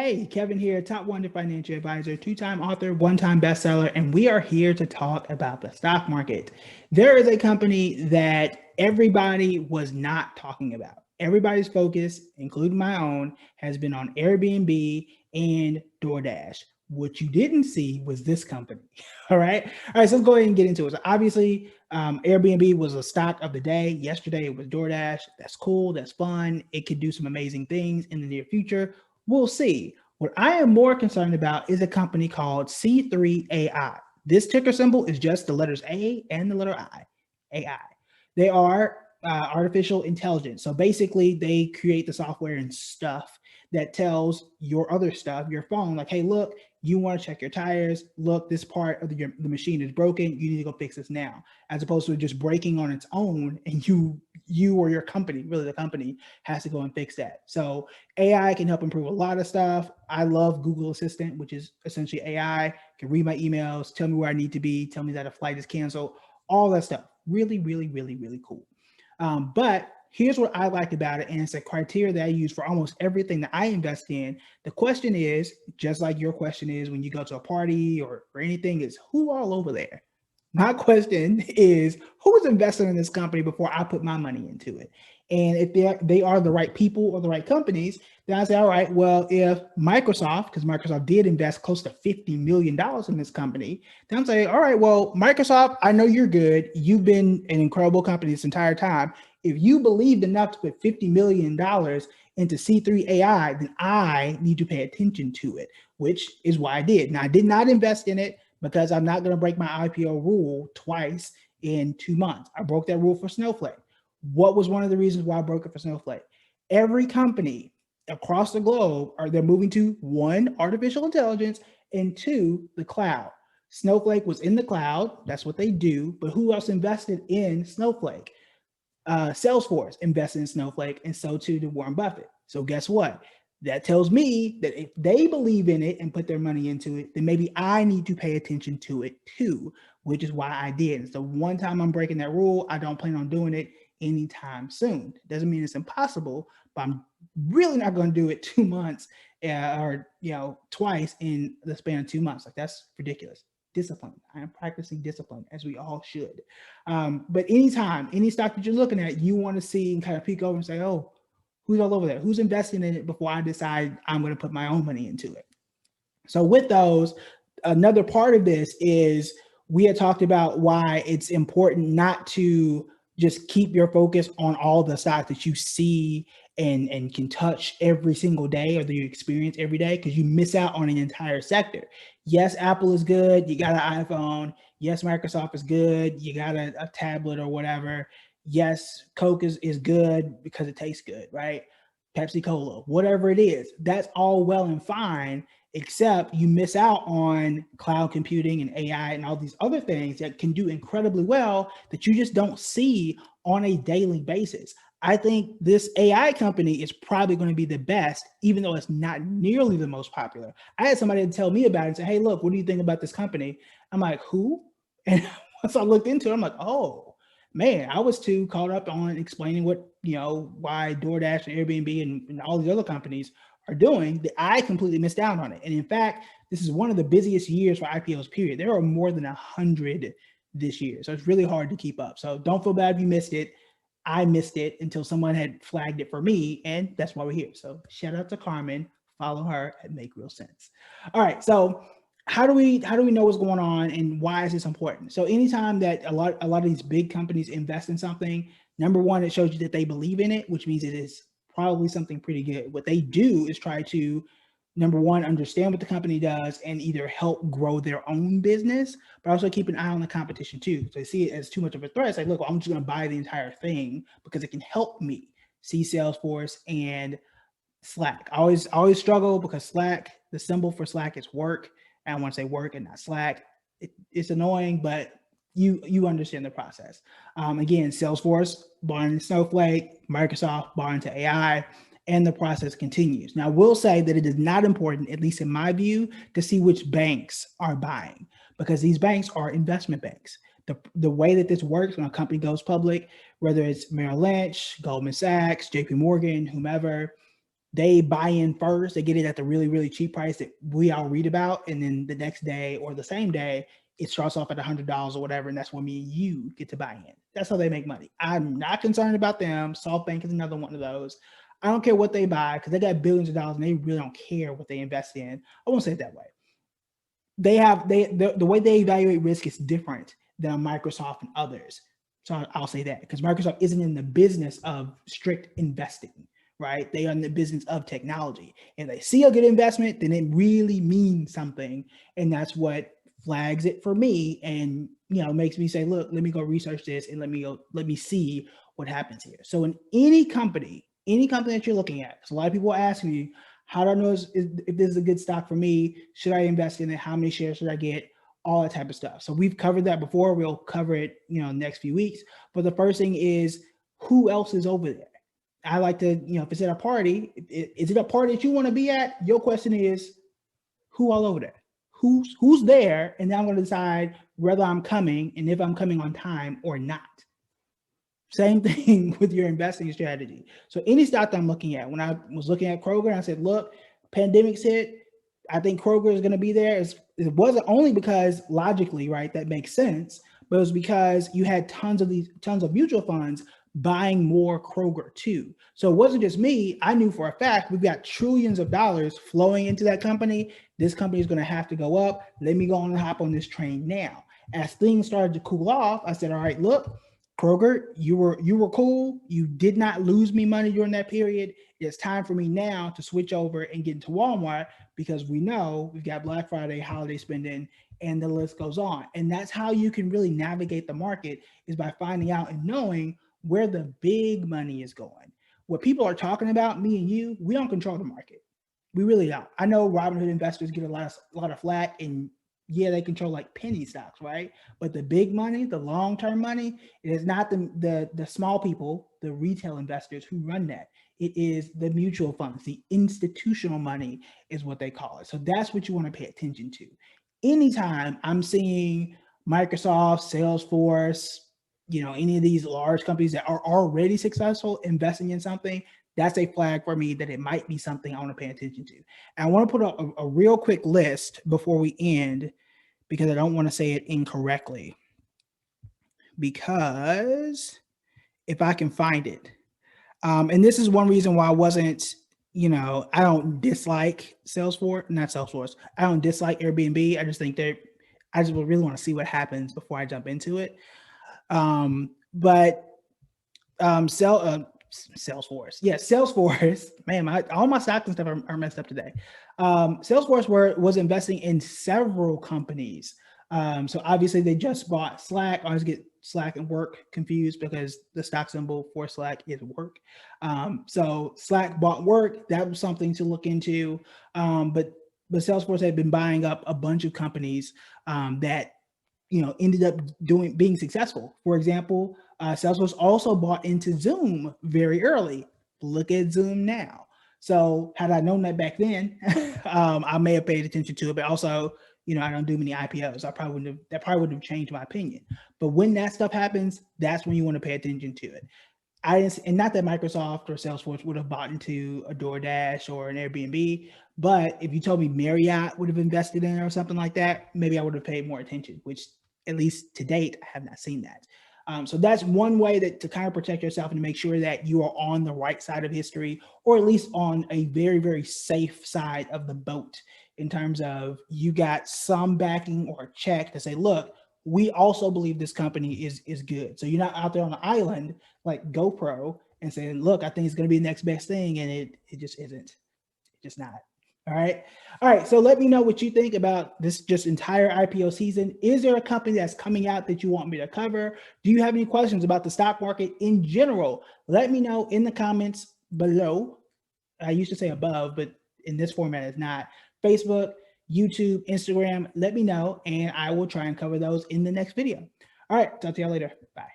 Hey, Kevin here, top 100 financial advisor, two-time author, one-time bestseller, and we are here to talk about the stock market. There is a company that everybody was not talking about. Everybody's focus, including my own, has been on Airbnb and DoorDash. What you didn't see was this company. All right. All right. So let's go ahead and get into it. So obviously, Airbnb was a stock of the day. Yesterday, it was DoorDash. That's cool. That's fun. It could do some amazing things in the near future. We'll see. What I am more concerned about is a company called C3 AI. This ticker symbol is just the letters A and the letter I, AI. They are artificial intelligence. So basically, they create the software and stuff that tells your other stuff, your phone, like, hey, look, you want to check your tires. Look, this part of the machine is broken. You need to go fix this now, as opposed to just breaking on its own, and you or your company, really the company, has to go and fix that. So AI can help improve a lot of stuff. I love Google Assistant, which is essentially AI. Can read my emails, tell me where I need to be, tell me that a flight is canceled, all that stuff. Really, really, really, really cool. But here's what I like about it, and it's a criteria that I use for almost everything that I invest in. The question is, just like your question is when you go to a party or anything, is who all over there? My question is, who is investing in this company before I put my money into it? And if they are the right people or the right companies, then I say, all right, well, if Microsoft, because Microsoft did invest close to $50 million in this company, then I'm saying, all right, well, Microsoft, I know you're good. You've been an incredible company this entire time. If you believed enough to put $50 million into C3 AI, then I need to pay attention to it, which is why I did. Now, I did not invest in it because I'm not going to break my IPO rule twice in 2 months. I broke that rule for Snowflake. What was one of the reasons why I broke it for Snowflake? Every company across the globe they're moving to one, artificial intelligence, and two, the cloud. Snowflake was in the cloud. That's what they do. But who else invested in Snowflake? Salesforce invested in Snowflake, and so too did Warren Buffett. So guess what? That tells me that if they believe in it and put their money into it, then maybe I need to pay attention to it too, which is why I did. And so one time I'm breaking that rule, I don't plan on doing it anytime soon. Doesn't mean it's impossible, but I'm really not going to do it 2 months or twice in the span of 2 months. Like, that's ridiculous. Discipline. I am practicing discipline, as we all should. But anytime, any stock that you're looking at, you want to see and kind of peek over and say, oh, who's all over there? Who's investing in it before I decide I'm going to put my own money into it? So with those, another part of this is we had talked about why it's important not to just keep your focus on all the stocks that you see and can touch every single day or that you experience every day, because you miss out on an entire sector. Yes, Apple is good. You got an iPhone. Yes, Microsoft is good. You got a tablet or whatever. Yes, Coke is good because it tastes good, right? Pepsi Cola, whatever it is, that's all well and fine, except you miss out on cloud computing and AI and all these other things that can do incredibly well that you just don't see on a daily basis. I think this AI company is probably going to be the best, even though it's not nearly the most popular. I had somebody tell me about it and say, hey, look, what do you think about this company? I'm like, who? And once I looked into it, I'm like, oh, man, I was too caught up on explaining why DoorDash and Airbnb and all these other companies are doing that I completely missed out on it. And in fact, this is one of the busiest years for IPOs, period. There are more than 100 this year. So it's really hard to keep up. So don't feel bad if you missed it. I missed it until someone had flagged it for me, and that's why we're here. So shout out to Carmen. Follow her at Make Real Sense. All right. So how do we know what's going on and why is this important? So anytime that a lot of these big companies invest in something, number one, it shows you that they believe in it, which means it is probably something pretty good. What they do is try to, number one, understand what the company does and either help grow their own business, but also keep an eye on the competition too. So they see it as too much of a threat. It's like, look, I'm just going to buy the entire thing because it can help me. See Salesforce and Slack. I always struggle because Slack, the symbol for Slack is work. I want to say work and not Slack. It's annoying, but you understand the process. Again, Salesforce bought into Snowflake, Microsoft bought into AI, and the process continues. Now, I will say that it is not important, at least in my view, to see which banks are buying, because these banks are investment banks. The way that this works when a company goes public, whether it's Merrill Lynch, Goldman Sachs, JP Morgan, whomever, They buy in first, they get it at the really, really cheap price that we all read about. And then the next day or the same day, it starts off at $100 or whatever. And that's when me and you get to buy in. That's how they make money. I'm not concerned about them. Softbank is another one of those. I don't care what they buy because they got billions of dollars and they really don't care what they invest in. I won't say it that way. The way they evaluate risk is different than Microsoft and others. So I'll say that because Microsoft isn't in the business of strict investing, right? They are in the business of technology. And they see a good investment, then it really means something. And that's what flags it for me and makes me say, look, let me go research this and let me see what happens here. So in any company that you're looking at, because a lot of people ask me, how do I know if this is a good stock for me? Should I invest in it? How many shares should I get? All that type of stuff. So we've covered that before. We'll cover it, next few weeks. But the first thing is who else is over there? I like to, if it's at a party, is it a party that you want to be at? Your question is who all over there? Who's there? And then I'm going to decide whether I'm coming and if I'm coming on time or not. Same thing with your investing strategy. So any stock that I'm looking at, when I was looking at Kroger, I said, look, pandemics hit. I think Kroger is going to be there. It wasn't only because logically, right, that makes sense, but it was because you had tons of mutual funds buying more Kroger too. So it wasn't just me. I knew for a fact we've got trillions of dollars flowing into that company. This company is going to have to go up. Let me go on and hop on this train now. As things started to cool off, I said, all right, look, Kroger, you were cool. You did not lose me money during that period. It's time for me now to switch over and get into Walmart because we know we've got Black Friday, holiday spending, and the list goes on. And that's how you can really navigate the market is by finding out and knowing where the big money is going. What people are talking about, me and you, we don't control the market. We really don't. I know Robinhood investors get a lot of flack, and yeah, they control like penny stocks, right? But the big money, the long-term money, it is not the small people, the retail investors who run that. It is the mutual funds, the institutional money is what they call it. So that's what you want to pay attention to. Anytime I'm seeing Microsoft, Salesforce, any of these large companies that are already successful investing in something, that's a flag for me that it might be something I want to pay attention to. And I want to put a real quick list before we end because I don't want to say it incorrectly. Because if I can find it, and this is one reason why I wasn't, I don't dislike not Salesforce. I don't dislike Airbnb. I just think I just really want to see what happens before I jump into it. Salesforce. Yeah, Salesforce. Man, all my stocks and stuff are messed up today. Salesforce was investing in several companies. So obviously they just bought Slack. I always get Slack and Work confused because the stock symbol for Slack is Work. So Slack bought Work. That was something to look into. But Salesforce had been buying up a bunch of companies that ended up being successful. For example, Salesforce also bought into Zoom very early. Look at Zoom now. So had I known that back then, I may have paid attention to it. But also, I don't do many IPOs. That probably wouldn't have changed my opinion. But when that stuff happens, that's when you want to pay attention to it. And not that Microsoft or Salesforce would have bought into a DoorDash or an Airbnb, but if you told me Marriott would have invested in it or something like that, maybe I would have paid more attention, which at least to date, I have not seen that. So that's one way to kind of protect yourself and to make sure that you are on the right side of history, or at least on a very, very safe side of the boat in terms of you got some backing or check to say, look, we also believe this company is good. So you're not out there on the island like GoPro and saying, look, I think it's going to be the next best thing. And it just isn't. It's just not. All right. So let me know what you think about this just entire IPO season. Is there a company that's coming out that you want me to cover? Do you have any questions about the stock market in general? Let me know in the comments below. I used to say above, but in this format it's not. Facebook, YouTube, Instagram, let me know, and I will try and cover those in the next video. All right, talk to y'all later. Bye.